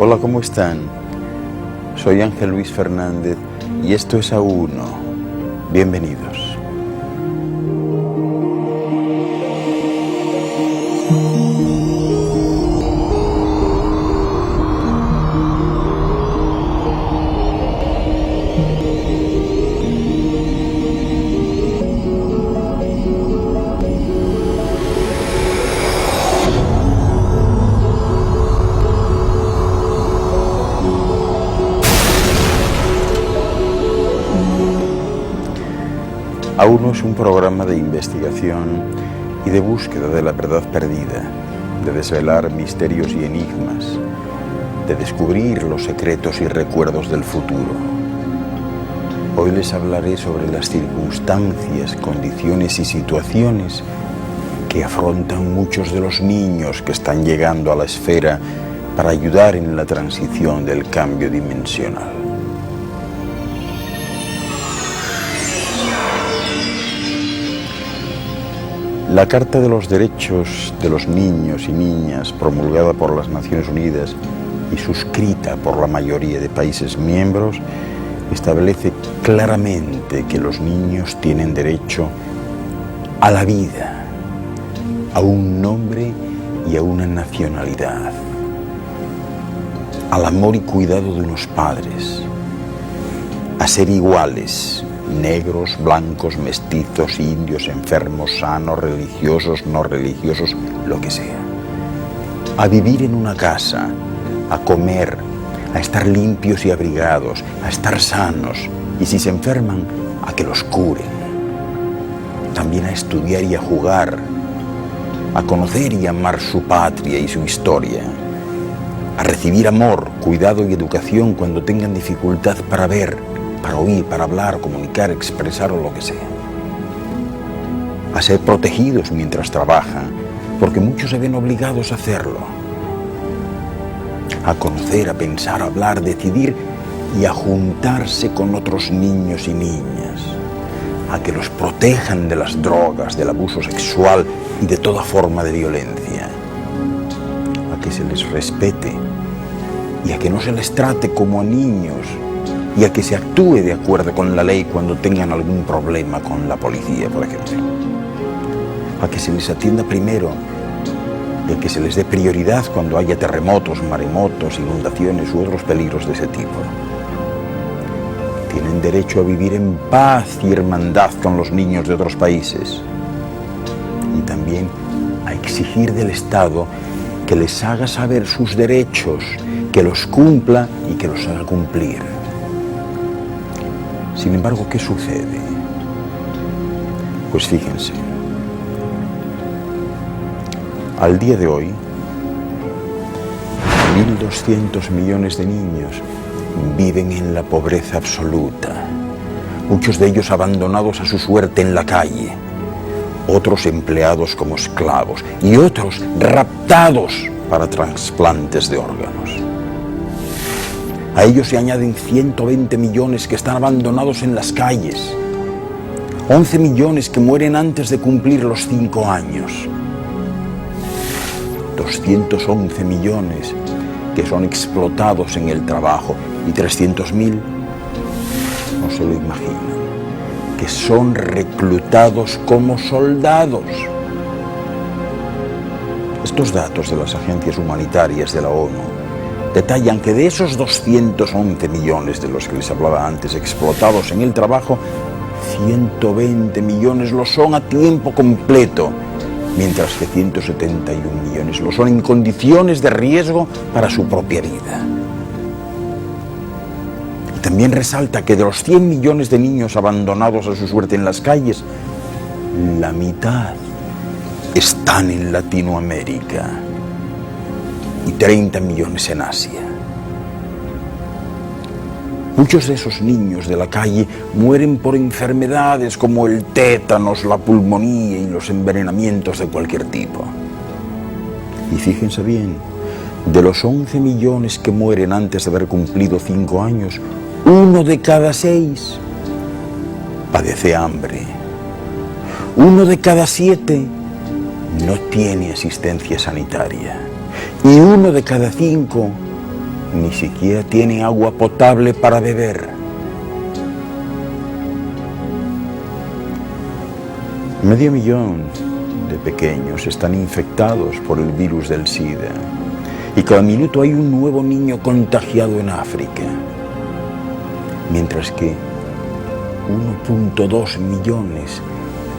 Hola, ¿cómo están? Soy Ángel Luis Fernández y esto es A1. Bienvenidos. A1 es un programa de investigación y de búsqueda de la verdad perdida, de desvelar misterios y enigmas, de descubrir los secretos y recuerdos del futuro. Hoy les hablaré sobre las circunstancias, condiciones y situaciones que afrontan muchos de los niños que están llegando a la esfera para ayudar en la transición del cambio dimensional. La Carta de los Derechos de los Niños y Niñas, promulgada por las Naciones Unidas y suscrita por la mayoría de países miembros, establece claramente que los niños tienen derecho a la vida, a un nombre y a una nacionalidad, al amor y cuidado de unos padres, a ser iguales, negros, blancos, mestizos, indios, enfermos, sanos, religiosos, no religiosos, lo que sea. A vivir en una casa, a comer, a estar limpios y abrigados, a estar sanos, y si se enferman, a que los curen. También a estudiar y a jugar, a conocer y amar su patria y su historia, a recibir amor, cuidado y educación cuando tengan dificultad para ver, para oír, para hablar, comunicar, expresar o lo que sea. A ser protegidos mientras trabajan, porque muchos se ven obligados a hacerlo. A conocer, a pensar, a hablar, decidir y a juntarse con otros niños y niñas. A que los protejan de las drogas, del abuso sexual y de toda forma de violencia. A que se les respete y a que no se les trate como a niños, y a que se actúe de acuerdo con la ley cuando tengan algún problema con la policía, por ejemplo. A que se les atienda primero y a que se les dé prioridad cuando haya terremotos, maremotos, inundaciones u otros peligros de ese tipo. Tienen derecho a vivir en paz y hermandad con los niños de otros países. Y también a exigir del Estado que les haga saber sus derechos, que los cumpla y que los haga cumplir. Sin embargo, ¿qué sucede? Pues fíjense, al día de hoy, 1.200 millones de niños viven en la pobreza absoluta, muchos de ellos abandonados a su suerte en la calle, otros empleados como esclavos y otros raptados para trasplantes de órganos. A ellos se añaden 120 millones que están abandonados en las calles, 11 millones que mueren antes de cumplir los 5 años, 211 millones que son explotados en el trabajo y 300.000, no se lo imaginan, que son reclutados como soldados. Estos datos de las agencias humanitarias de la ONU detallan que de esos 211 millones de los que les hablaba antes explotados en el trabajo, 120 millones lo son a tiempo completo, mientras que 171 millones lo son en condiciones de riesgo para su propia vida. Y también resalta que de los 100 millones de niños abandonados a su suerte en las calles, la mitad están en Latinoamérica y 30 millones en Asia. Muchos de esos niños de la calle mueren por enfermedades como el tétanos, la pulmonía y los envenenamientos de cualquier tipo. Y fíjense bien, de los 11 millones que mueren antes de haber cumplido 5 años, 1 de cada 6 padece hambre. 1 de cada 7 no tiene asistencia sanitaria. Y 1 de cada 5 ni siquiera tienen agua potable para beber. Medio millón de pequeños están infectados por el virus del SIDA y cada minuto hay un nuevo niño contagiado en África, mientras que 1.2 millones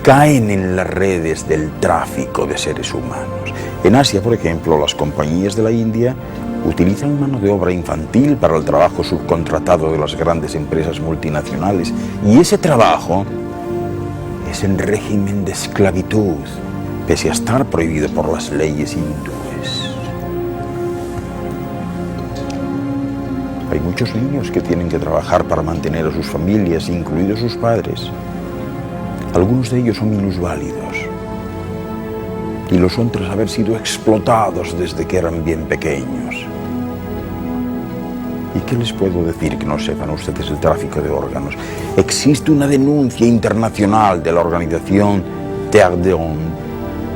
caen en las redes del tráfico de seres humanos. En Asia, por ejemplo, las compañías de la India utilizan mano de obra infantil para el trabajo subcontratado de las grandes empresas multinacionales, y ese trabajo es en régimen de esclavitud, pese a estar prohibido por las leyes hindúes. Hay muchos niños que tienen que trabajar para mantener a sus familias, incluidos sus padres. Algunos de ellos son minusválidos y lo son tras haber sido explotados desde que eran bien pequeños. ¿Y qué les puedo decir que no sepan ustedes el tráfico de órganos? Existe una denuncia internacional de la organización Terre des Hommes,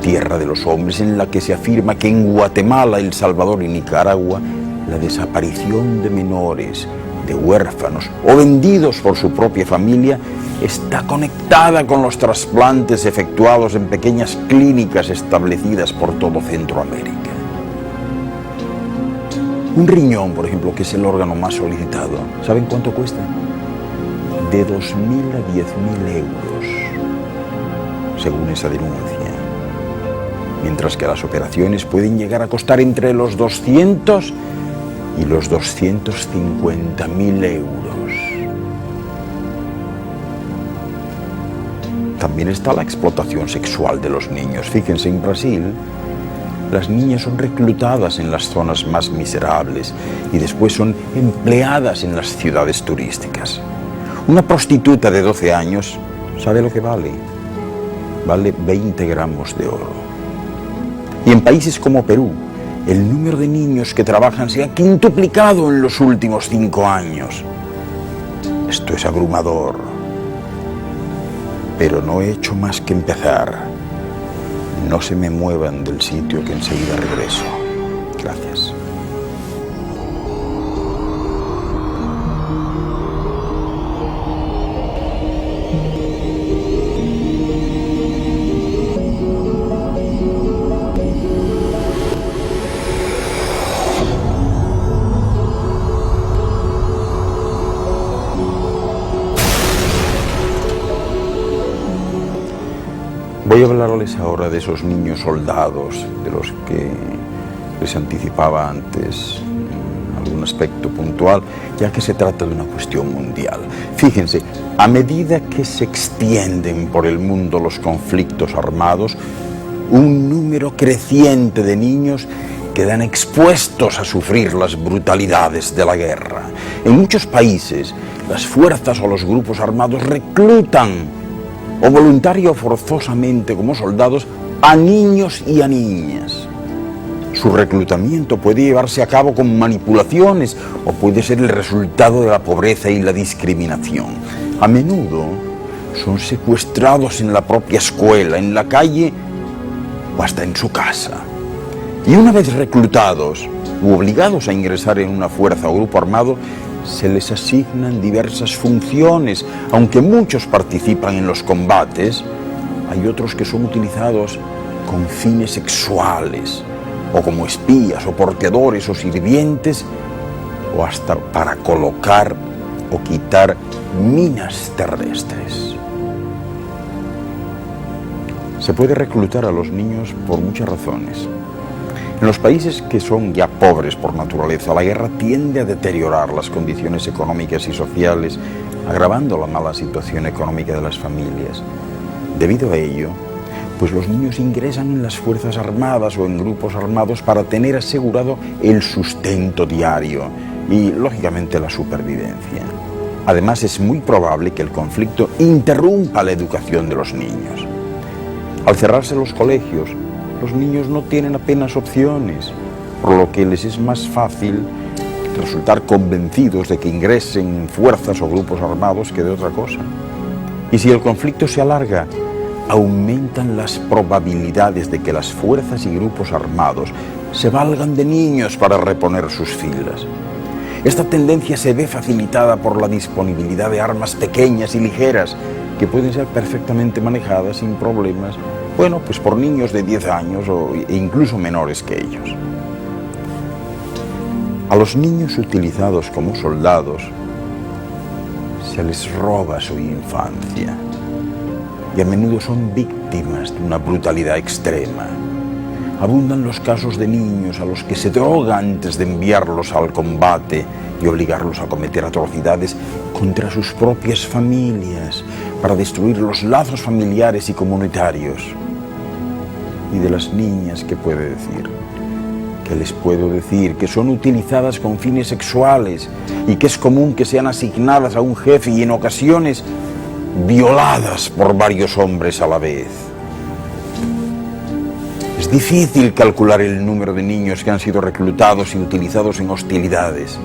Tierra de los Hombres, en la que se afirma que en Guatemala, El Salvador y Nicaragua, la desaparición de menores, de huérfanos o vendidos por su propia familia está conectada con los trasplantes efectuados en pequeñas clínicas establecidas por todo Centroamérica. Un riñón, por ejemplo, que es el órgano más solicitado, ¿saben cuánto cuesta? De 2.000 a 10.000 euros, según esa denuncia. Mientras que las operaciones pueden llegar a costar entre los 200 y los 250.000 euros. También está la explotación sexual de los niños. Fíjense, en Brasil, las niñas son reclutadas en las zonas más miserables y después son empleadas en las ciudades turísticas. Una prostituta de 12 años, ¿sabe lo que vale? Vale 20 gramos de oro. Y en países como Perú, el número de niños que trabajan se ha quintuplicado en los últimos 5 años. Esto es abrumador. Pero no he hecho más que empezar. No se me muevan del sitio, que enseguida regreso. Gracias. Voy a hablarles ahora de esos niños soldados de los que les anticipaba antes algún aspecto puntual, ya que se trata de una cuestión mundial. Fíjense, a medida que se extienden por el mundo los conflictos armados, un número creciente de niños quedan expuestos a sufrir las brutalidades de la guerra. En muchos países, las fuerzas o los grupos armados reclutan o voluntario o forzosamente como soldados a niños y a niñas. Su reclutamiento puede llevarse a cabo con manipulaciones o puede ser el resultado de la pobreza y la discriminación. A menudo son secuestrados en la propia escuela, en la calle o hasta en su casa. Y una vez reclutados u obligados a ingresar en una fuerza o grupo armado, se les asignan diversas funciones. Aunque muchos participan en los combates, hay otros que son utilizados con fines sexuales, o como espías, o porteadores, o sirvientes, o hasta para colocar o quitar minas terrestres. Se puede reclutar a los niños por muchas razones. En los países que son ya pobres por naturaleza, la guerra tiende a deteriorar las condiciones económicas y sociales, agravando la mala situación económica de las familias. Debido a ello, pues los niños ingresan en las fuerzas armadas o en grupos armados para tener asegurado el sustento diario y, lógicamente, la supervivencia. Además, es muy probable que el conflicto interrumpa la educación de los niños. Al cerrarse los colegios, los niños no tienen apenas opciones, por lo que les es más fácil resultar convencidos de que ingresen en fuerzas o grupos armados que de otra cosa. Y si el conflicto se alarga, aumentan las probabilidades de que las fuerzas y grupos armados se valgan de niños para reponer sus filas. Esta tendencia se ve facilitada por la disponibilidad de armas pequeñas y ligeras que pueden ser perfectamente manejadas sin problemas, bueno, pues por niños de 10 años e incluso menores que ellos. A los niños utilizados como soldados se les roba su infancia y a menudo son víctimas de una brutalidad extrema. Abundan los casos de niños a los que se droga antes de enviarlos al combate y obligarlos a cometer atrocidades contra sus propias familias para destruir los lazos familiares y comunitarios. Y de las niñas, ¿qué puede decir? ¿Qué les puedo decir? Que son utilizadas con fines sexuales y que es común que sean asignadas a un jefe y en ocasiones violadas por varios hombres a la vez. Es difícil calcular el número de niños que han sido reclutados y utilizados en hostilidades.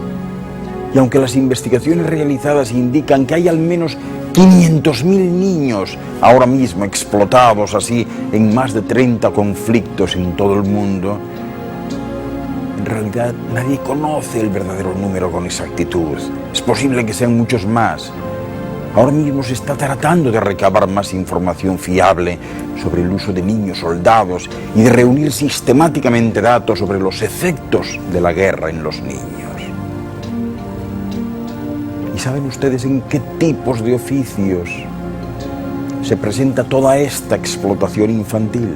Y aunque las investigaciones realizadas indican que hay al menos 500.000 niños ahora mismo explotados así en más de 30 conflictos en todo el mundo, en realidad nadie conoce el verdadero número con exactitud. Es posible que sean muchos más. Ahora mismo se está tratando de recabar más información fiable sobre el uso de niños soldados y de reunir sistemáticamente datos sobre los efectos de la guerra en los niños. ¿Y saben ustedes en qué tipos de oficios se presenta toda esta explotación infantil?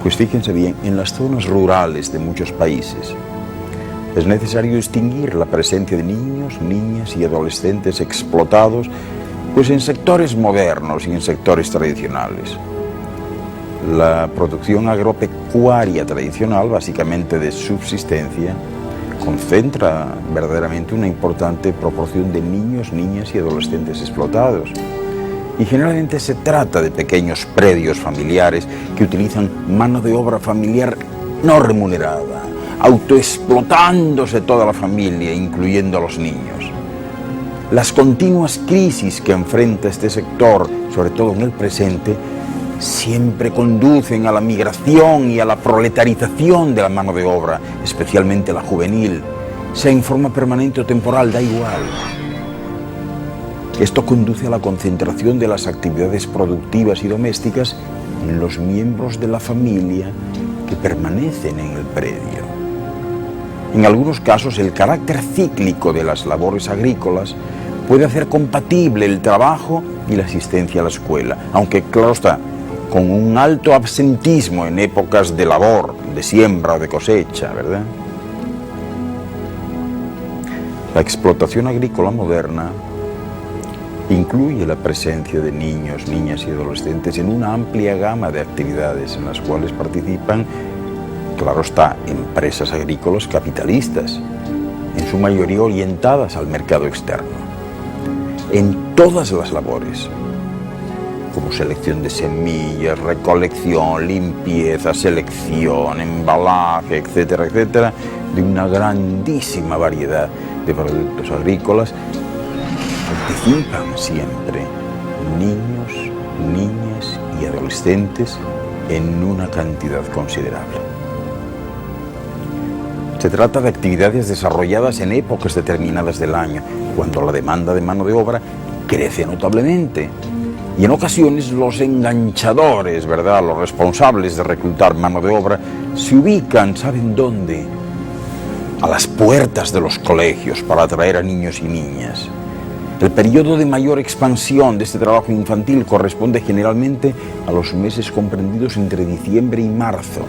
Pues fíjense bien, en las zonas rurales de muchos países es necesario distinguir la presencia de niños, niñas y adolescentes explotados pues en sectores modernos y en sectores tradicionales. La producción agropecuaria tradicional, básicamente de subsistencia, concentra verdaderamente una importante proporción de niños, niñas y adolescentes explotados. Y generalmente se trata de pequeños predios familiares que utilizan mano de obra familiar no remunerada, autoexplotándose toda la familia, incluyendo a los niños. Las continuas crisis que enfrenta este sector, sobre todo en el presente, siempre conducen a la migración y a la proletarización de la mano de obra, especialmente la juvenil, sea en forma permanente o temporal, da igual. Esto conduce a la concentración de las actividades productivas y domésticas en los miembros de la familia que permanecen en el predio. En algunos casos, el carácter cíclico de las labores agrícolas puede hacer compatible el trabajo y la asistencia a la escuela, aunque, claro está, con un alto absentismo en épocas de labor, de siembra o de cosecha, ¿verdad? La explotación agrícola moderna incluye la presencia de niños, niñas y adolescentes en una amplia gama de actividades en las cuales participan, claro está, empresas agrícolas capitalistas, en su mayoría orientadas al mercado externo. En todas las labores, como selección de semillas, recolección, limpieza, selección, embalaje, etcétera, etcétera, de una grandísima variedad de productos agrícolas, participan siempre niños, niñas y adolescentes en una cantidad considerable. Se trata de actividades desarrolladas en épocas determinadas del año, cuando la demanda de mano de obra crece notablemente. Y en ocasiones los enganchadores, ¿verdad?, los responsables de reclutar mano de obra, se ubican, ¿saben dónde? A las puertas de los colegios para atraer a niños y niñas. El periodo de mayor expansión de este trabajo infantil corresponde generalmente a los meses comprendidos entre diciembre y marzo,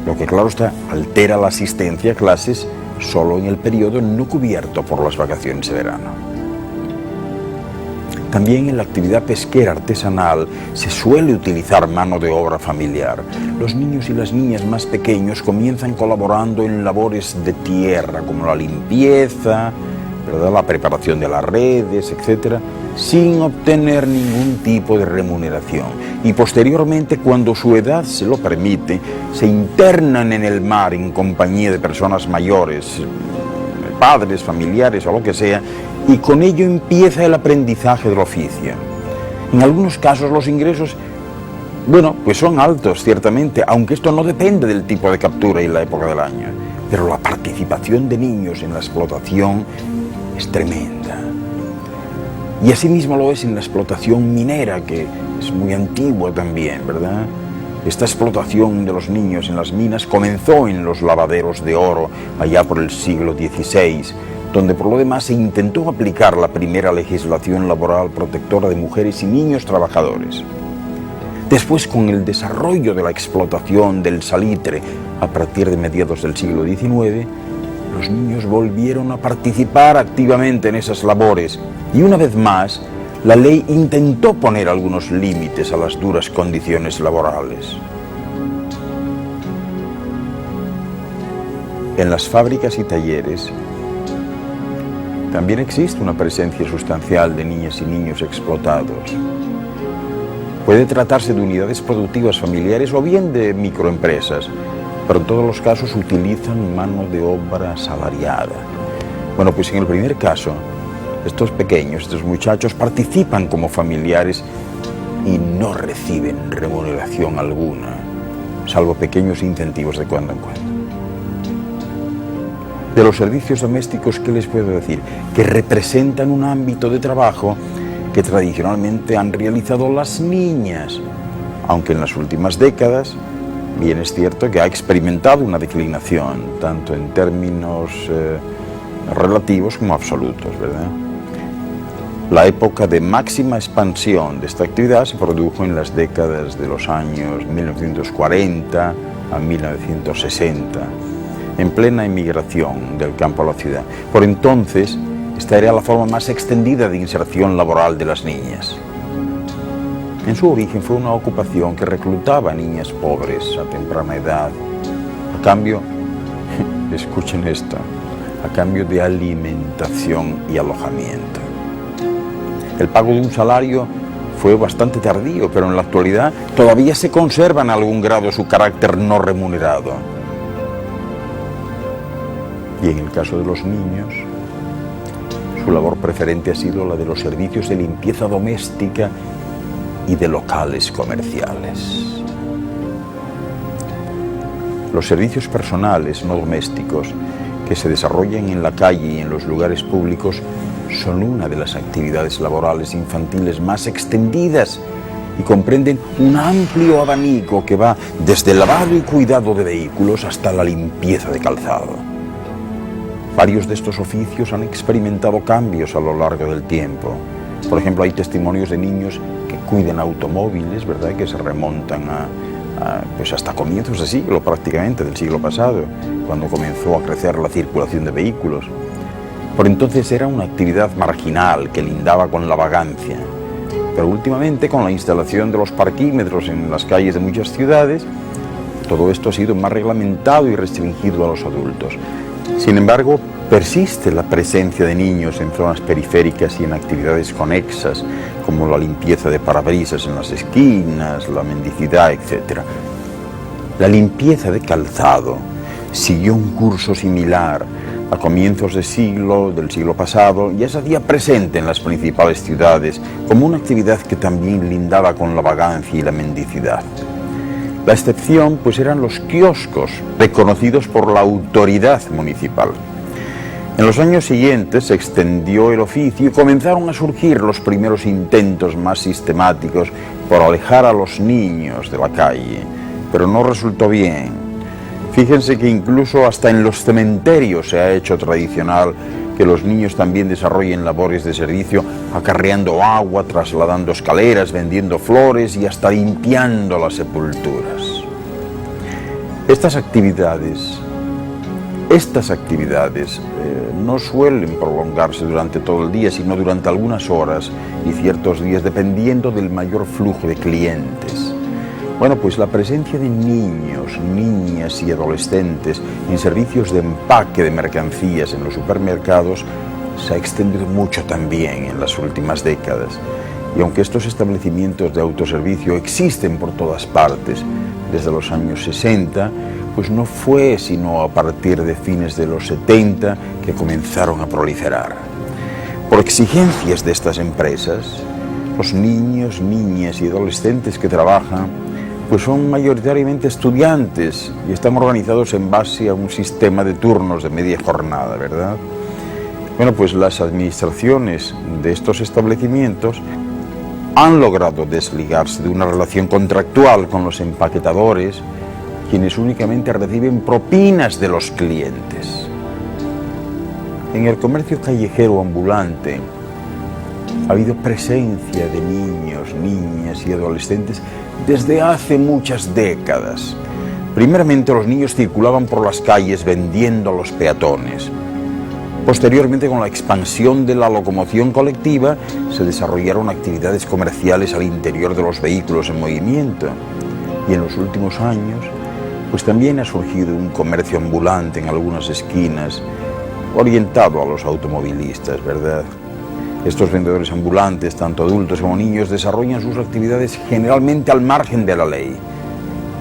lo que, claro está, altera la asistencia a clases solo en el periodo no cubierto por las vacaciones de verano. También en la actividad pesquera artesanal se suele utilizar mano de obra familiar. Los niños y las niñas más pequeños comienzan colaborando en labores de tierra, como la limpieza, ¿verdad?, la preparación de las redes, etcétera, sin obtener ningún tipo de remuneración. Y posteriormente, cuando su edad se lo permite, se internan en el mar en compañía de personas mayores, padres, familiares o lo que sea, y con ello empieza el aprendizaje del oficio. En algunos casos los ingresos, bueno, pues son altos, ciertamente, aunque esto no depende del tipo de captura y la época del año. pero la participación de niños en la explotación es tremenda. Y asimismo lo es en la explotación minera, que es muy antigua también, ¿verdad? Esta explotación de los niños en las minas comenzó en los lavaderos de oro, allá por el siglo XVI, donde por lo demás se intentó aplicar la primera legislación laboral protectora de mujeres y niños trabajadores. Después, con el desarrollo de la explotación del salitre a partir de mediados del siglo XIX, los niños volvieron a participar activamente en esas labores y una vez más, la ley intentó poner algunos límites a las duras condiciones laborales. En las fábricas y talleres también existe una presencia sustancial de niñas y niños explotados. Puede tratarse de unidades productivas familiares o bien de microempresas, pero en todos los casos utilizan mano de obra asalariada. Bueno, pues en el primer caso, estos pequeños, estos muchachos participan como familiares y no reciben remuneración alguna, salvo pequeños incentivos de cuando en cuando. De los servicios domésticos, ¿qué les puedo decir? Que representan un ámbito de trabajo que tradicionalmente han realizado las niñas, aunque en las últimas décadas, bien es cierto que ha experimentado una declinación, tanto en términos relativos como absolutos, ¿verdad? La época de máxima expansión de esta actividad se produjo en las décadas de los años 1940 a 1960, en plena emigración del campo a la ciudad. Por entonces, esta era la forma más extendida de inserción laboral de las niñas. En su origen fue una ocupación que reclutaba a niñas pobres a temprana edad, a cambio, escuchen esto, a cambio de alimentación y alojamiento. El pago de un salario fue bastante tardío, pero en la actualidad todavía se conserva en algún grado su carácter no remunerado. Y en el caso de los niños, su labor preferente ha sido la de los servicios de limpieza doméstica y de locales comerciales. Los servicios personales no domésticos que se desarrollan en la calle y en los lugares públicos son una de las actividades laborales infantiles más extendidas y comprenden un amplio abanico que va desde el lavado y cuidado de vehículos hasta la limpieza de calzado. Varios de estos oficios han experimentado cambios a lo largo del tiempo. Por ejemplo, hay testimonios de niños que cuidan automóviles, ¿verdad?, que se remontan pues hasta comienzos de siglo, prácticamente del siglo pasado, cuando comenzó a crecer la circulación de vehículos. Por entonces era una actividad marginal que lindaba con la vagancia. Pero últimamente, con la instalación de los parquímetros en las calles de muchas ciudades, todo esto ha sido más reglamentado y restringido a los adultos. Sin embargo, persiste la presencia de niños en zonas periféricas y en actividades conexas, como la limpieza de parabrisas en las esquinas, la mendicidad, etc. La limpieza de calzado siguió un curso similar a comienzos del siglo pasado, y ya se hacía presente en las principales ciudades como una actividad que también lindaba con la vagancia y la mendicidad. La excepción, pues, eran los kioscos, reconocidos por la autoridad municipal. En los años siguientes se extendió el oficio y comenzaron a surgir los primeros intentos más sistemáticos por alejar a los niños de la calle, pero no resultó bien. Fíjense que incluso hasta en los cementerios se ha hecho tradicional que los niños también desarrollen labores de servicio, acarreando agua, trasladando escaleras, vendiendo flores y hasta limpiando las sepulturas. Estas actividades no suelen prolongarse durante todo el día, sino durante algunas horas y ciertos días, dependiendo del mayor flujo de clientes. Bueno, pues la presencia de niños, niñas y adolescentes en servicios de empaque de mercancías en los supermercados se ha extendido mucho también en las últimas décadas. Y aunque estos establecimientos de autoservicio existen por todas partes desde los años 60, pues no fue sino a partir de fines de los 70 que comenzaron a proliferar. Por exigencias de estas empresas, los niños, niñas y adolescentes que trabajan pues son mayoritariamente estudiantes y están organizados en base a un sistema de turnos de media jornada, ¿verdad? Bueno, pues las administraciones de estos establecimientos han logrado desligarse de una relación contractual con los empaquetadores, quienes únicamente reciben propinas de los clientes. En el comercio callejero ambulante ha habido presencia de niños, niñas y adolescentes desde hace muchas décadas. Primeramente los niños circulaban por las calles vendiendo a los peatones. Posteriormente, con la expansión de la locomoción colectiva, se desarrollaron actividades comerciales al interior de los vehículos en movimiento. Y en los últimos años, pues también ha surgido un comercio ambulante en algunas esquinas, orientado a los automovilistas, ¿verdad? Estos vendedores ambulantes, tanto adultos como niños, desarrollan sus actividades generalmente al margen de la ley.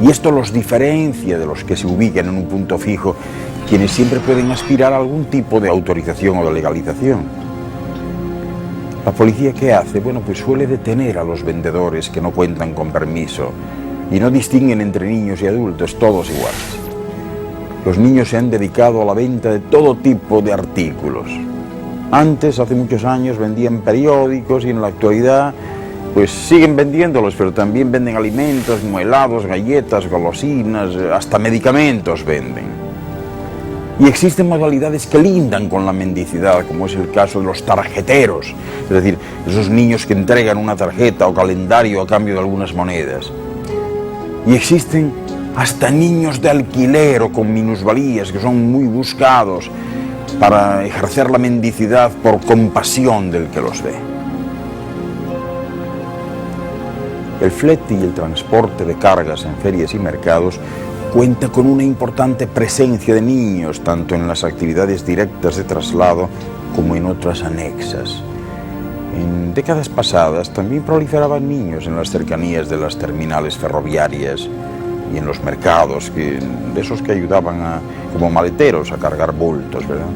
Y esto los diferencia de los que se ubican en un punto fijo, quienes siempre pueden aspirar a algún tipo de autorización o de legalización. ¿La policía qué hace? Bueno, pues suele detener a los vendedores que no cuentan con permiso y no distinguen entre niños y adultos, todos iguales. Los niños se han dedicado a la venta de todo tipo de artículos. Antes, hace muchos años, vendían periódicos y en la actualidad pues siguen vendiéndolos, pero también venden alimentos como helados, galletas, golosinas, hasta medicamentos venden. Y existen modalidades que lindan con la mendicidad, como es el caso de los tarjeteros, es decir, esos niños que entregan una tarjeta o calendario a cambio de algunas monedas. Y existen hasta niños de alquiler o con minusvalías que son muy buscados para ejercer la mendicidad por compasión del que los ve. El flete y el transporte de cargas en ferias y mercados cuenta con una importante presencia de niños, tanto en las actividades directas de traslado como en otras anexas. En décadas pasadas también proliferaban niños en las cercanías de las terminales ferroviarias y en los mercados, de esos que ayudaban como maleteros a cargar bultos, ¿verdad?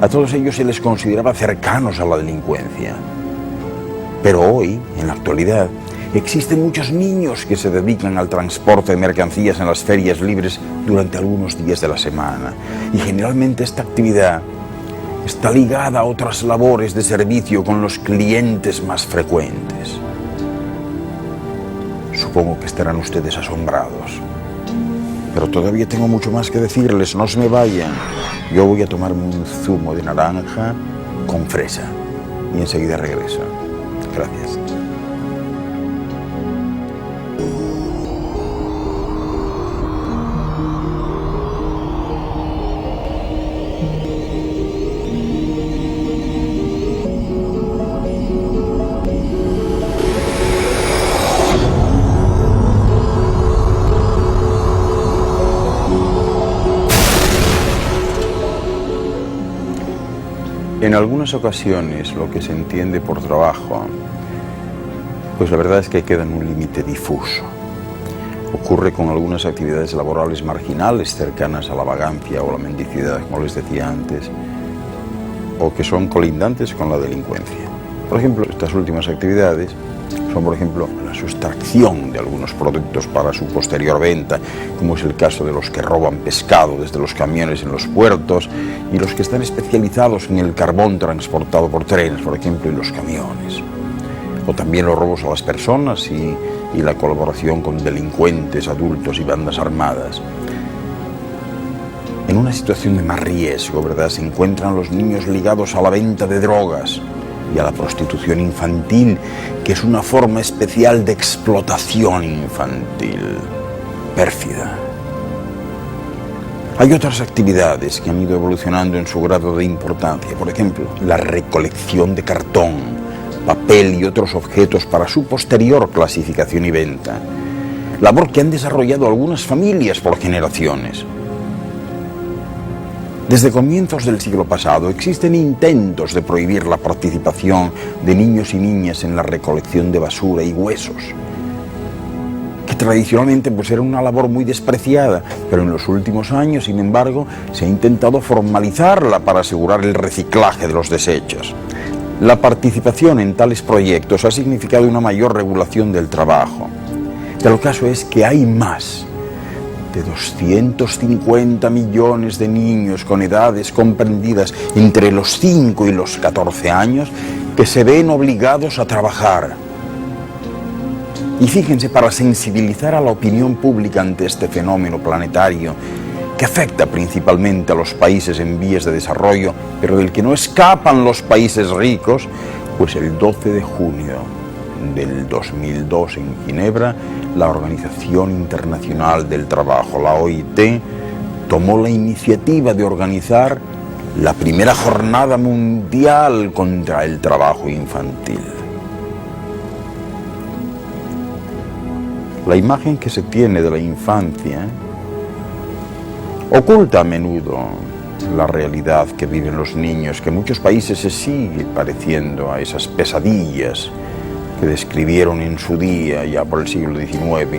A todos ellos se les consideraba cercanos a la delincuencia. Pero hoy, en la actualidad, existen muchos niños que se dedican al transporte de mercancías en las ferias libres durante algunos días de la semana. Y generalmente esta actividad está ligada a otras labores de servicio con los clientes más frecuentes. Supongo que estarán ustedes asombrados. Pero todavía tengo mucho más que decirles, no se me vayan. Yo voy a tomarme un zumo de naranja con fresa y enseguida regreso. Gracias. En algunas ocasiones lo que se entiende por trabajo, pues la verdad es que queda en un límite difuso. Ocurre con algunas actividades laborales marginales cercanas a la vagancia o la mendicidad, como les decía antes, o que son colindantes con la delincuencia. Por ejemplo, estas últimas actividades son, por ejemplo, la sustracción de algunos productos para su posterior venta, como es el caso de los que roban pescado desde los camiones en los puertos y los que están especializados en el carbón transportado por trenes, por ejemplo, en los camiones. O también los robos a las personas y la colaboración con delincuentes, adultos y bandas armadas. En una situación de más riesgo, ¿verdad?, se encuentran los niños ligados a la venta de drogas y a la prostitución infantil, que es una forma especial de explotación infantil, pérfida. Hay otras actividades que han ido evolucionando en su grado de importancia, por ejemplo, la recolección de cartón, papel y otros objetos para su posterior clasificación y venta, labor que han desarrollado algunas familias por generaciones. Desde comienzos del siglo pasado existen intentos de prohibir la participación de niños y niñas en la recolección de basura y huesos, que tradicionalmente pues era una labor muy despreciada, pero en los últimos años, sin embargo, se ha intentado formalizarla para asegurar el reciclaje de los desechos. La participación en tales proyectos ha significado una mayor regulación del trabajo. Pero el caso es que hay más de 250 millones de niños con edades comprendidas entre los 5 y los 14 años que se ven obligados a trabajar. Y fíjense, para sensibilizar a la opinión pública ante este fenómeno planetario que afecta principalmente a los países en vías de desarrollo, pero del que no escapan los países ricos, pues el 12 de junio del 2002 en Ginebra, la Organización Internacional del Trabajo, la OIT, tomó la iniciativa de organizar la primera jornada mundial contra el trabajo infantil. La imagen que se tiene de la infancia oculta a menudo la realidad que viven los niños, que en muchos países se sigue pareciendo a esas pesadillas que describieron en su día, ya por el siglo XIX,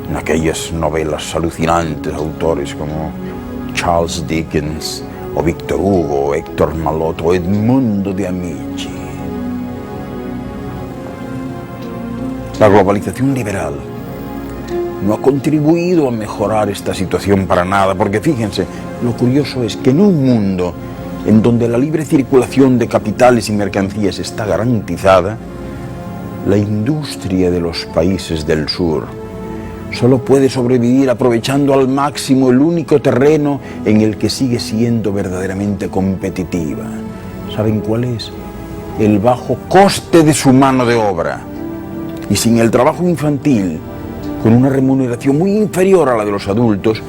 en aquellas novelas alucinantes, autores como Charles Dickens, o Victor Hugo, o Héctor Malot, o Edmundo de Amici. La globalización liberal no ha contribuido a mejorar esta situación para nada, porque fíjense, lo curioso es que en un mundo en donde la libre circulación de capitales y mercancías está garantizada, la industria de los países del sur solo puede sobrevivir aprovechando al máximo el único terreno en el que sigue siendo verdaderamente competitiva. ¿Saben cuál es? El bajo coste de su mano de obra. Y sin el trabajo infantil, con una remuneración muy inferior a la de los adultos,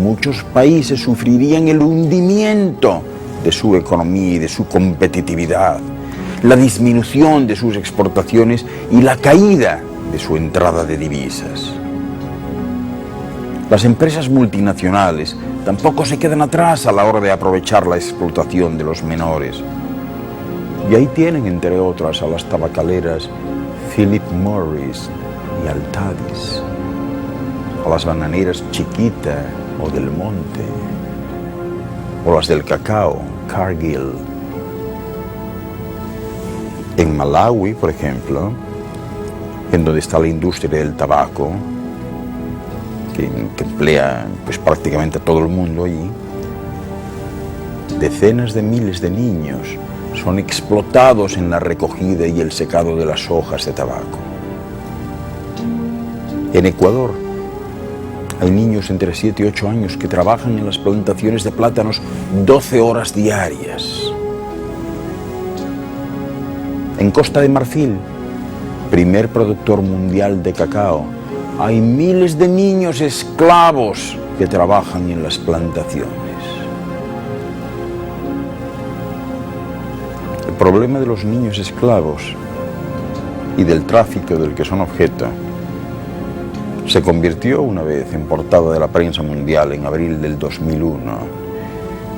muchos países sufrirían el hundimiento de su economía y de su competitividad, la disminución de sus exportaciones y la caída de su entrada de divisas. Las empresas multinacionales tampoco se quedan atrás a la hora de aprovechar la explotación de los menores. Y ahí tienen, entre otras, a las tabacaleras Philip Morris y Altadis, a las bananeras Chiquita o Del Monte, o las del cacao, Cargill. En Malawi, por ejemplo, en donde está la industria del tabaco, que emplea pues, prácticamente a todo el mundo allí, decenas de miles de niños son explotados en la recogida y el secado de las hojas de tabaco. En Ecuador hay niños entre 7 y 8 años que trabajan en las plantaciones de plátanos 12 horas diarias. En Costa de Marfil, primer productor mundial de cacao, hay miles de niños esclavos que trabajan en las plantaciones. El problema de los niños esclavos y del tráfico del que son objeto se convirtió una vez en portada de la prensa mundial en abril del 2001,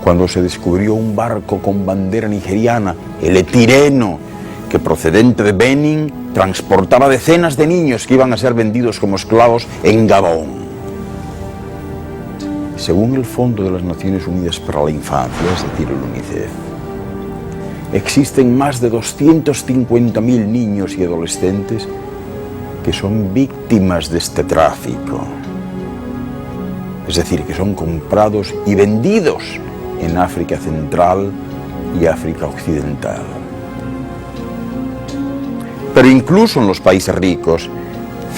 cuando se descubrió un barco con bandera nigeriana, el Etireno, que procedente de Benin transportaba decenas de niños que iban a ser vendidos como esclavos en Gabón. Según el Fondo de las Naciones Unidas para la Infancia, es decir, el UNICEF, existen más de 250.000 niños y adolescentes que son víctimas de este tráfico. Es decir, que son comprados y vendidos en África Central y África Occidental. Pero incluso en los países ricos,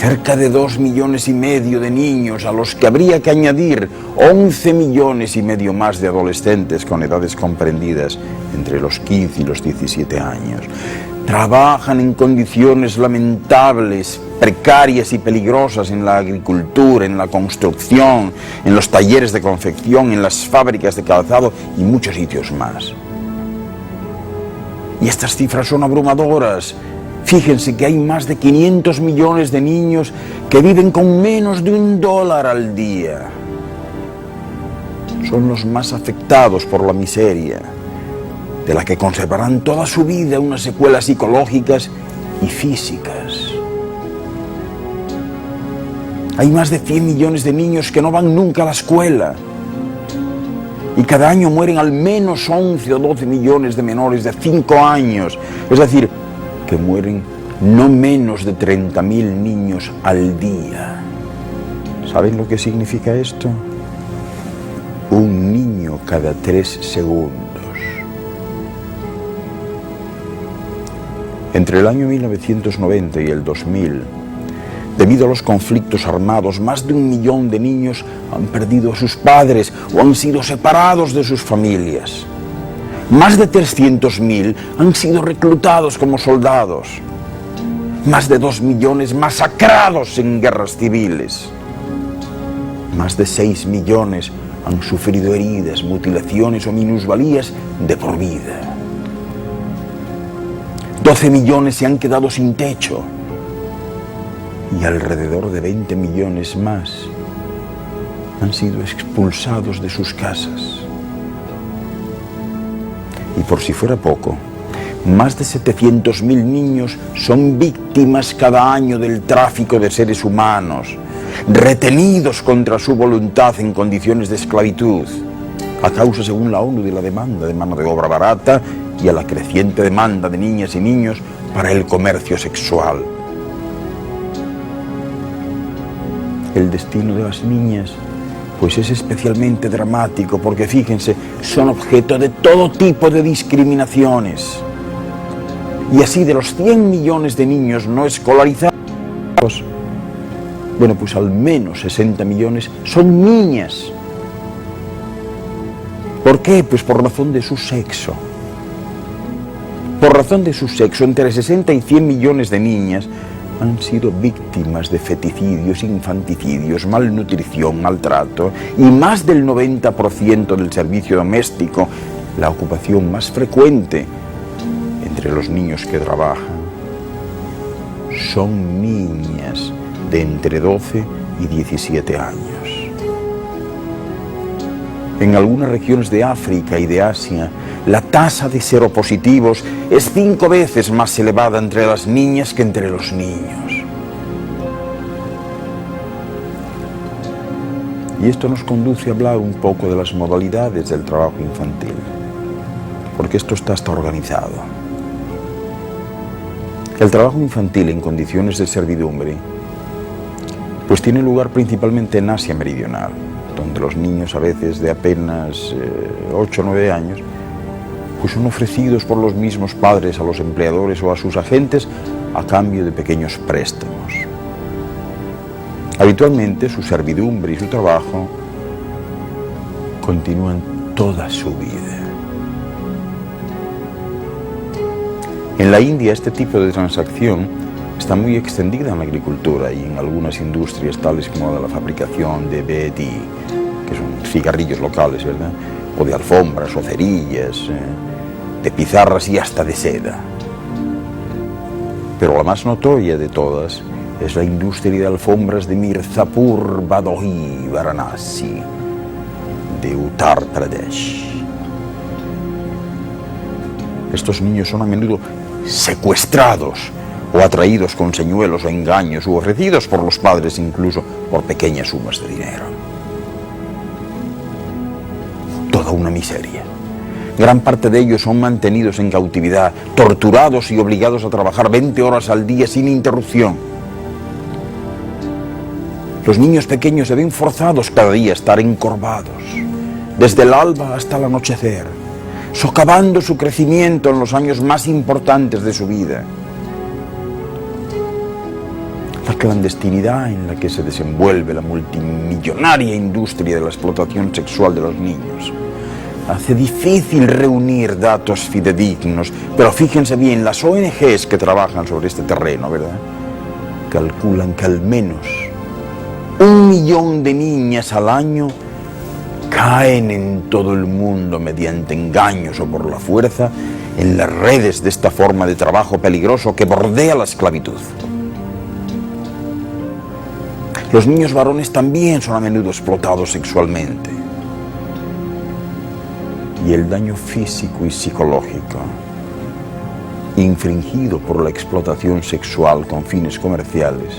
cerca de 2,5 millones de niños, a los que habría que añadir 11,5 millones más de adolescentes con edades comprendidas entre los 15 y los 17 años, trabajan en condiciones lamentables, precarias y peligrosas en la agricultura, en la construcción, en los talleres de confección, en las fábricas de calzado y muchos sitios más. Y estas cifras son abrumadoras. Fíjense que hay más de 500 millones de niños que viven con menos de $1 al día. Son los más afectados por la miseria, de la que conservarán toda su vida unas secuelas psicológicas y físicas. Hay más de 100 millones de niños que no van nunca a la escuela. Y cada año mueren al menos 11 o 12 millones de menores de 5 años. Es decir, que mueren no menos de 30.000 niños al día. ¿Saben lo que significa esto? Un niño cada 3 segundos. Entre el año 1990 y el 2000, debido a los conflictos armados, más de 1 millón de niños han perdido a sus padres o han sido separados de sus familias. Más de 300.000 han sido reclutados como soldados. Más de 2 millones masacrados en guerras civiles. Más de 6 millones han sufrido heridas, mutilaciones o minusvalías de por vida. 12 millones se han quedado sin techo y alrededor de 20 millones más han sido expulsados de sus casas. Y por si fuera poco, más de 700.000 niños son víctimas cada año del tráfico de seres humanos, retenidos contra su voluntad en condiciones de esclavitud, a causa, según la ONU, de la demanda de mano de obra barata y a la creciente demanda de niñas y niños para el comercio sexual. El destino de las niñas, pues es especialmente dramático porque, fíjense, son objeto de todo tipo de discriminaciones. Y así, de los 100 millones de niños no escolarizados, bueno, pues al menos 60 millones son niñas. ¿Por qué? Pues por razón de su sexo. Por razón de su sexo, entre 60 y 100 millones de niñas han sido víctimas de feticidios, infanticidios, malnutrición, maltrato, y más del 90% del servicio doméstico, la ocupación más frecuente entre los niños que trabajan, son niñas de entre 12 y 17 años. En algunas regiones de África y de Asia, la tasa de seropositivos es 5 veces más elevada entre las niñas que entre los niños. Y esto nos conduce a hablar un poco de las modalidades del trabajo infantil, porque esto está hasta organizado. El trabajo infantil en condiciones de servidumbre pues tiene lugar principalmente en Asia Meridional, donde los niños, a veces de apenas 8 o 9 años, pues son ofrecidos por los mismos padres a los empleadores o a sus agentes a cambio de pequeños préstamos. Habitualmente su servidumbre y su trabajo continúan toda su vida. En la India este tipo de transacción está muy extendida en la agricultura y en algunas industrias tales como la fabricación de BD, que son cigarrillos locales, ¿verdad? O de alfombras o cerillas, de pizarras y hasta de seda. Pero la más notoria de todas es la industria de alfombras de Mirzapur, Bhadohi, Varanasi, de Uttar Pradesh. Estos niños son a menudo secuestrados o atraídos con señuelos o engaños u ofrecidos por los padres incluso por pequeñas sumas de dinero. Toda una miseria. Gran parte de ellos son mantenidos en cautividad, torturados y obligados a trabajar 20 horas al día sin interrupción. Los niños pequeños se ven forzados cada día a estar encorvados, desde el alba hasta el anochecer, socavando su crecimiento en los años más importantes de su vida. La clandestinidad en la que se desenvuelve la multimillonaria industria de la explotación sexual de los niños hace difícil reunir datos fidedignos, pero fíjense bien, las ONGs que trabajan sobre este terreno, ¿verdad?, calculan que al menos 1 millón de niñas al año caen en todo el mundo mediante engaños o por la fuerza en las redes de esta forma de trabajo peligroso que bordea la esclavitud. Los niños varones también son a menudo explotados sexualmente. Y el daño físico y psicológico infringido por la explotación sexual con fines comerciales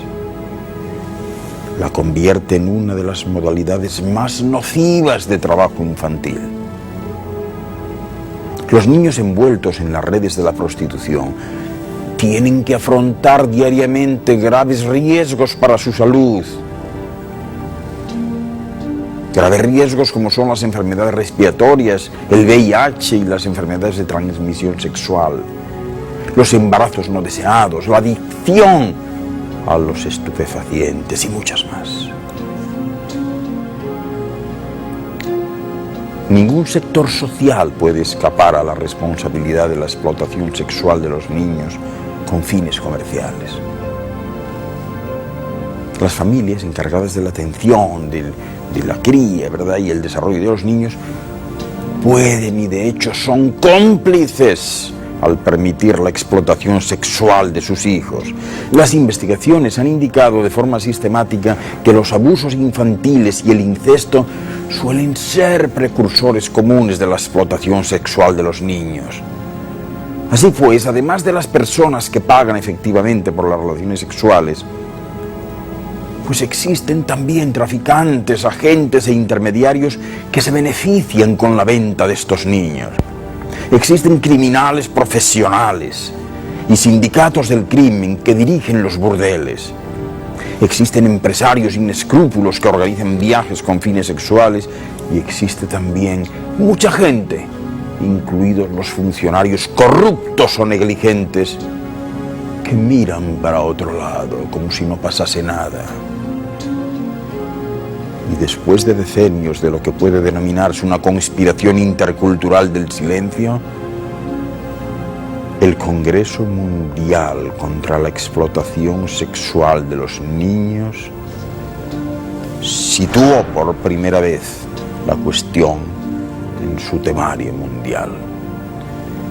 la convierte en una de las modalidades más nocivas de trabajo infantil. Los niños envueltos en las redes de la prostitución tienen que afrontar diariamente graves riesgos para su salud. Graves riesgos como son las enfermedades respiratorias, el VIH y las enfermedades de transmisión sexual, los embarazos no deseados, la adicción a los estupefacientes y muchas más. Ningún sector social puede escapar a la responsabilidad de la explotación sexual de los niños con fines comerciales. Las familias encargadas de la atención, de la cría, ¿verdad?, y el desarrollo de los niños pueden y de hecho son cómplices al permitir la explotación sexual de sus hijos. Las investigaciones han indicado de forma sistemática que los abusos infantiles y el incesto suelen ser precursores comunes de la explotación sexual de los niños. Así pues, además de las personas que pagan efectivamente por las relaciones sexuales, pues existen también traficantes, agentes e intermediarios que se benefician con la venta de estos niños. Existen criminales profesionales y sindicatos del crimen que dirigen los burdeles. Existen empresarios sin escrúpulos que organizan viajes con fines sexuales y existe también mucha gente, incluidos los funcionarios corruptos o negligentes, que miran para otro lado como si no pasase nada. Y después de decenios de lo que puede denominarse una conspiración intercultural del silencio, el Congreso Mundial contra la Explotación Sexual de los Niños situó por primera vez la cuestión en su temario mundial.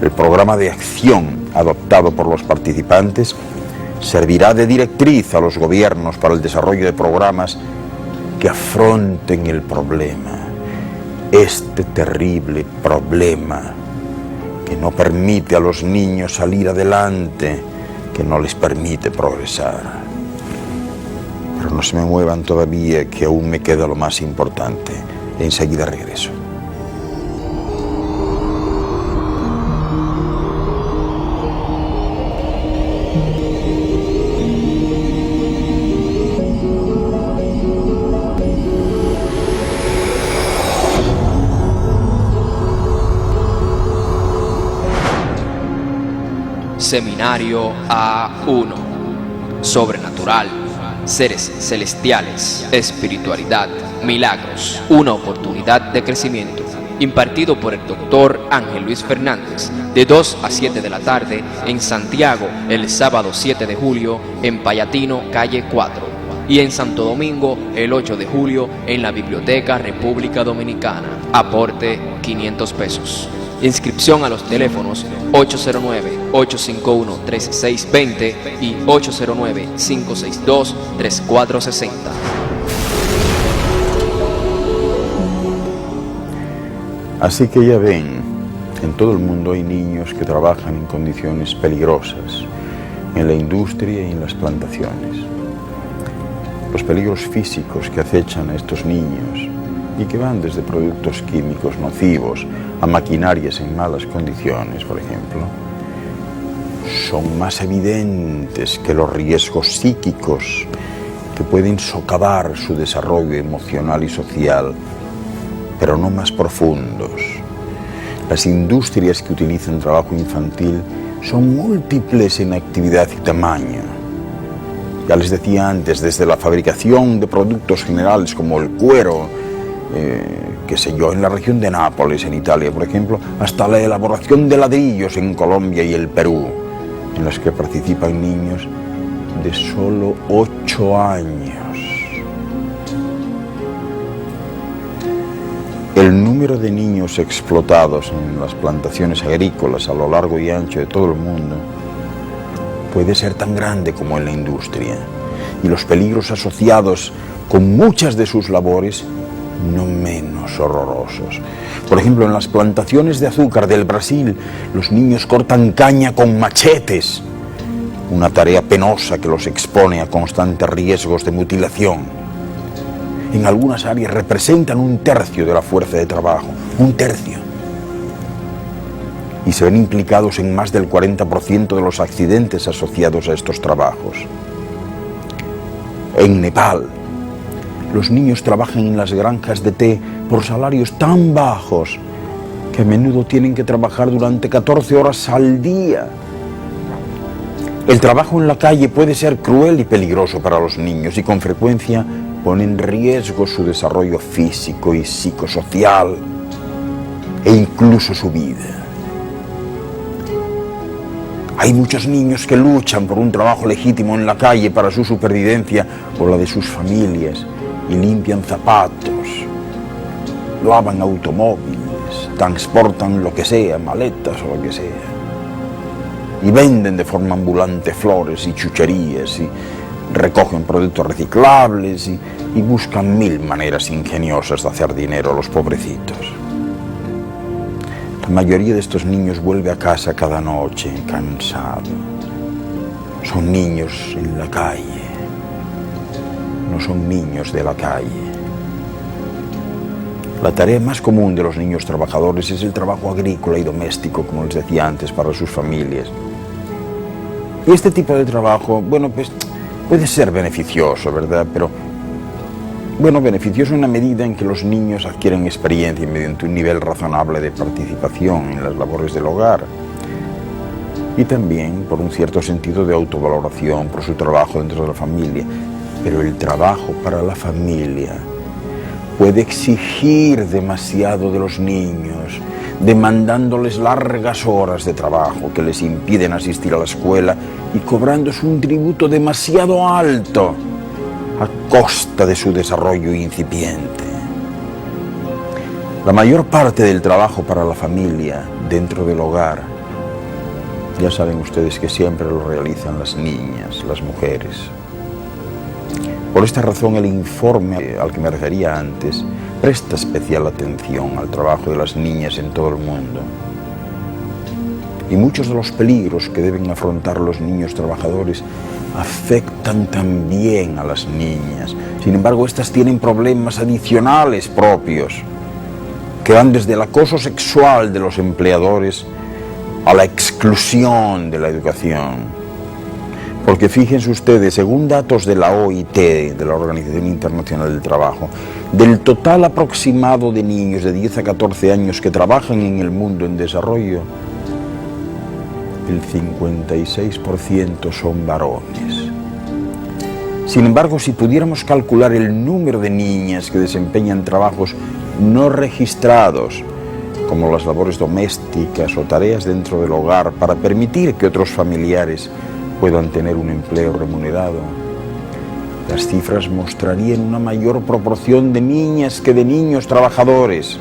El programa de acción adoptado por los participantes servirá de directriz a los gobiernos para el desarrollo de programas que afronten el problema, este terrible problema que no permite a los niños salir adelante, que no les permite progresar. Pero no se me muevan todavía, que aún me queda lo más importante. Enseguida regreso. Seminario A1. Sobrenatural, seres celestiales, espiritualidad, milagros, una oportunidad de crecimiento. Impartido por el Dr. Ángel Luis Fernández, de 2 a 7 de la tarde en Santiago, el sábado 7 de julio en Payatino, calle 4. Y en Santo Domingo, el 8 de julio en la Biblioteca República Dominicana. Aporte 500 pesos. Inscripción a los teléfonos 809-851-3620 y 809-562-3460. Así que ya ven, en todo el mundo hay niños que trabajan en condiciones peligrosas, en la industria y en las plantaciones. Los peligros físicos que acechan a estos niños y que van desde productos químicos nocivos a maquinarias en malas condiciones, por ejemplo, son más evidentes que los riesgos psíquicos que pueden socavar su desarrollo emocional y social, pero no más profundos. Las industrias que utilizan trabajo infantil son múltiples en actividad y tamaño. Ya les decía antes, desde la fabricación de productos generales como el cuero, qué sé yo, en la región de Nápoles, en Italia, por ejemplo, hasta la elaboración de ladrillos en Colombia y el Perú, en las que participan niños de solo 8 años. El número de niños explotados en las plantaciones agrícolas a lo largo y ancho de todo el mundo puede ser tan grande como en la industria, y los peligros asociados con muchas de sus labores no menos horrorosos. Por ejemplo, en las plantaciones de azúcar del Brasil, los niños cortan caña con machetes, una tarea penosa que los expone a constantes riesgos de mutilación. En algunas áreas representan 1/3 de la fuerza de trabajo, 1/3. y se ven implicados en más del 40% de los accidentes asociados a estos trabajos. En Nepal, los niños trabajan en las granjas de té por salarios tan bajos que a menudo tienen que trabajar durante 14 horas al día. El trabajo en la calle puede ser cruel y peligroso para los niños y con frecuencia pone en riesgo su desarrollo físico y psicosocial e incluso su vida. Hay muchos niños que luchan por un trabajo legítimo en la calle para su supervivencia o la de sus familias y limpian zapatos, lavan automóviles, transportan lo que sea, maletas o lo que sea, y venden de forma ambulante flores y chucherías y recogen productos reciclables y buscan 1000 maneras ingeniosas de hacer dinero a los pobrecitos. La mayoría de estos niños vuelve a casa cada noche cansado. Son niños en la calle, no son niños de la calle. La tarea más común de los niños trabajadores es el trabajo agrícola y doméstico, como les decía antes, para sus familias. Y este tipo de trabajo, bueno, pues puede ser beneficioso, ¿verdad? Pero, bueno, beneficioso en la medida en que los niños adquieren experiencia mediante un nivel razonable de participación en las labores del hogar. Y también por un cierto sentido de autovaloración por su trabajo dentro de la familia. Pero el trabajo para la familia puede exigir demasiado de los niños, demandándoles largas horas de trabajo que les impiden asistir a la escuela y cobrándoles un tributo demasiado alto a costa de su desarrollo incipiente. La mayor parte del trabajo para la familia dentro del hogar, ya saben ustedes que siempre lo realizan las niñas, las mujeres. Por esta razón, el informe al que me refería antes presta especial atención al trabajo de las niñas en todo el mundo. Y muchos de los peligros que deben afrontar los niños trabajadores afectan también a las niñas. Sin embargo, estas tienen problemas adicionales propios, que van desde el acoso sexual de los empleadores a la exclusión de la educación. Porque fíjense ustedes, según datos de la OIT, de la Organización Internacional del Trabajo, del total aproximado de niños de 10 a 14 años que trabajan en el mundo en desarrollo, el 56% son varones. Sin embargo, si pudiéramos calcular el número de niñas que desempeñan trabajos no registrados, como las labores domésticas o tareas dentro del hogar, para permitir que otros familiares puedan tener un empleo remunerado, las cifras mostrarían una mayor proporción de niñas que de niños trabajadores.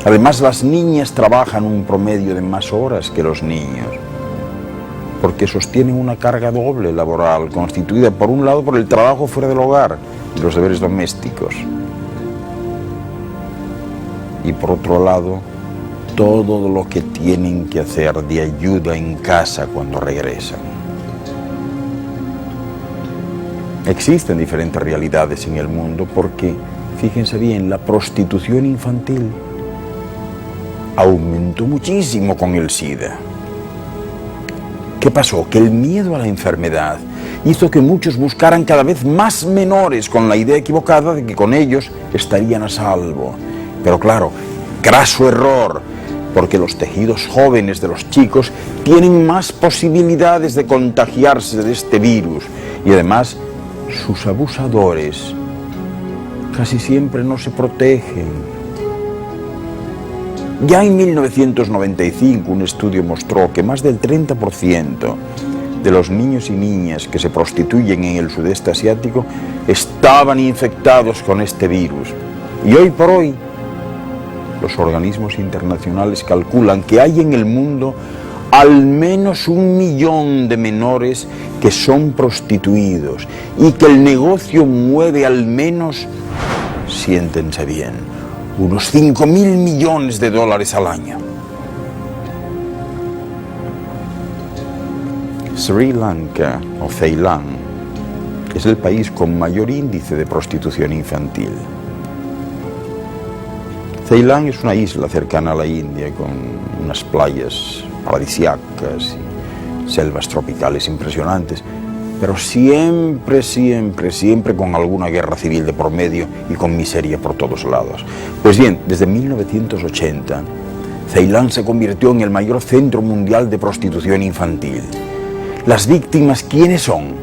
Además, las niñas trabajan un promedio de más horas que los niños, porque sostienen una carga doble laboral, constituida por un lado por el trabajo fuera del hogar y los deberes domésticos, y por otro lado, todo lo que tienen que hacer de ayuda en casa cuando regresan. Existen diferentes realidades en el mundo porque, fíjense bien, la prostitución infantil aumentó muchísimo con el SIDA. ¿Qué pasó? Que el miedo a la enfermedad hizo que muchos buscaran cada vez más menores con la idea equivocada de que con ellos estarían a salvo. Pero claro, graso error, porque los tejidos jóvenes de los chicos tienen más posibilidades de contagiarse de este virus y además sus abusadores casi siempre no se protegen. Ya en 1995 un estudio mostró que más del 30% de los niños y niñas que se prostituyen en el sudeste asiático estaban infectados con este virus. Y hoy por hoy, los organismos internacionales calculan que hay en el mundo al menos 1 millón de menores que son prostituidos y que el negocio mueve al menos, siéntense bien, unos 5.000 millones de dólares al año. Sri Lanka o Ceilán es el país con mayor índice de prostitución infantil. Ceilán es una isla cercana a la India con unas playas paradisíacas y selvas tropicales impresionantes, pero siempre con alguna guerra civil de por medio y con miseria por todos lados. Pues bien, desde 1980, Ceilán se convirtió en el mayor centro mundial de prostitución infantil. Las víctimas, ¿quiénes son?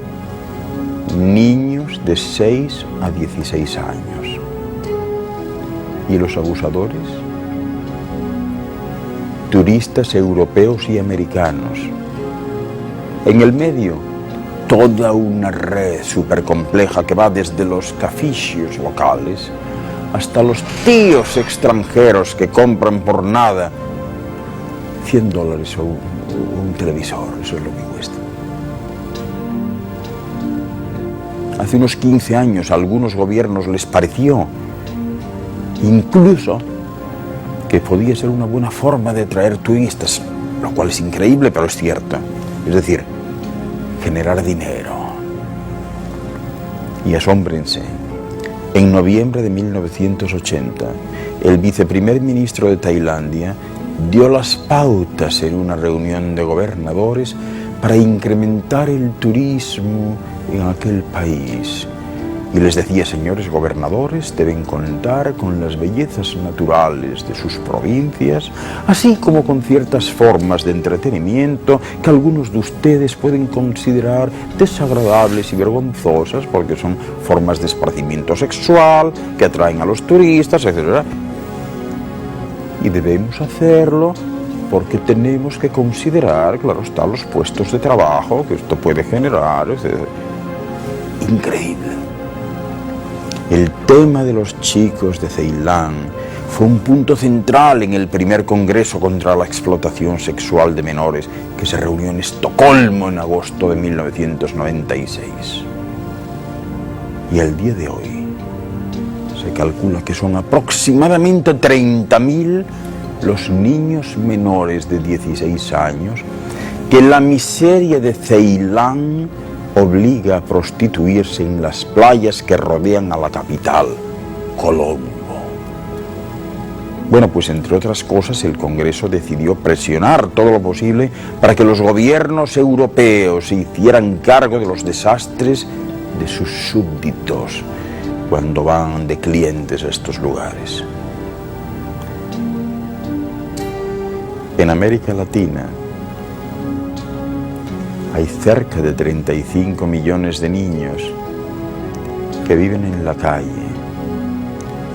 Niños de 6 a 16 años. ¿Y los abusadores? Turistas europeos y americanos. En el medio, toda una red súper compleja que va desde los caficios locales hasta los tíos extranjeros que compran por nada $100 o un televisor, eso es lo que cuesta. Hace unos 15 años a algunos gobiernos les pareció incluso que podía ser una buena forma de atraer turistas, lo cual es increíble, pero es cierto. Es decir, generar dinero. Y asómbrense, en noviembre de 1980, el viceprimer ministro de Tailandia dio las pautas en una reunión de gobernadores para incrementar el turismo en aquel país. Y les decía, señores gobernadores, deben contar con las bellezas naturales de sus provincias, así como con ciertas formas de entretenimiento que algunos de ustedes pueden considerar desagradables y vergonzosas porque son formas de esparcimiento sexual que atraen a los turistas, etc. Y debemos hacerlo porque tenemos que considerar, claro está, los puestos de trabajo que esto puede generar, etc. Increíble. El tema de los chicos de Ceilán fue un punto central en el primer Congreso contra la explotación sexual de menores que se reunió en Estocolmo en agosto de 1996. Y al día de hoy se calcula que son aproximadamente 30.000 los niños menores de 16 años que la miseria de Ceilán obliga a prostituirse en las playas que rodean a la capital, Colombo. Bueno, pues entre otras cosas el Congreso decidió presionar todo lo posible para que los gobiernos europeos se hicieran cargo de los desastres de sus súbditos cuando van de clientes a estos lugares. En América Latina hay cerca de 35 millones de niños que viven en la calle,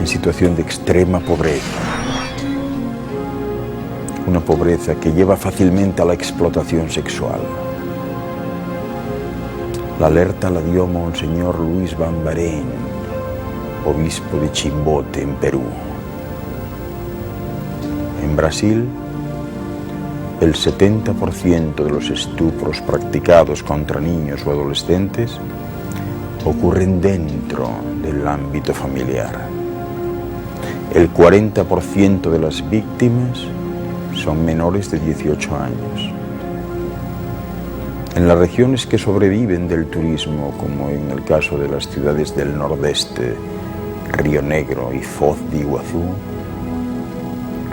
en situación de extrema pobreza. Una pobreza que lleva fácilmente a la explotación sexual. La alerta la dio Monseñor Luis Bambarén, obispo de Chimbote, en Perú. En Brasil, el 70% de los estupros practicados contra niños o adolescentes ocurren dentro del ámbito familiar. El 40% de las víctimas son menores de 18 años. En las regiones que sobreviven del turismo, como en el caso de las ciudades del nordeste, Río Negro y Foz de Iguazú,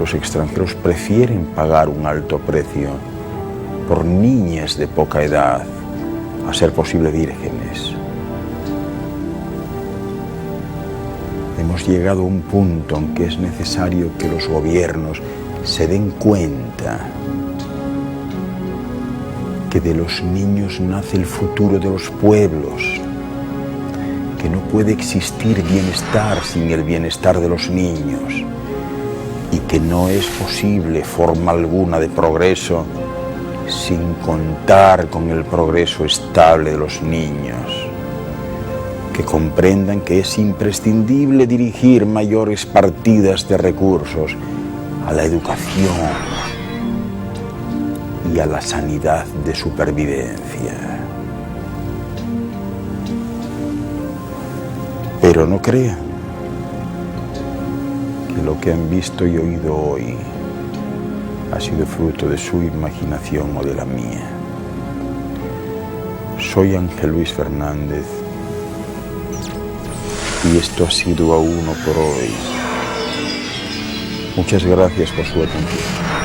los extranjeros prefieren pagar un alto precio por niñas de poca edad, a ser posible vírgenes. Hemos llegado a un punto en que es necesario que los gobiernos se den cuenta que de los niños nace el futuro de los pueblos, que no puede existir bienestar sin el bienestar de los niños, y que no es posible forma alguna de progreso sin contar con el progreso estable de los niños. Que comprendan que es imprescindible dirigir mayores partidas de recursos a la educación y a la sanidad de supervivencia. Pero no crean que lo que han visto y oído hoy ha sido fruto de su imaginación o de la mía. Soy Ángel Luis Fernández y esto ha sido A Uno por hoy. Muchas gracias por su atención.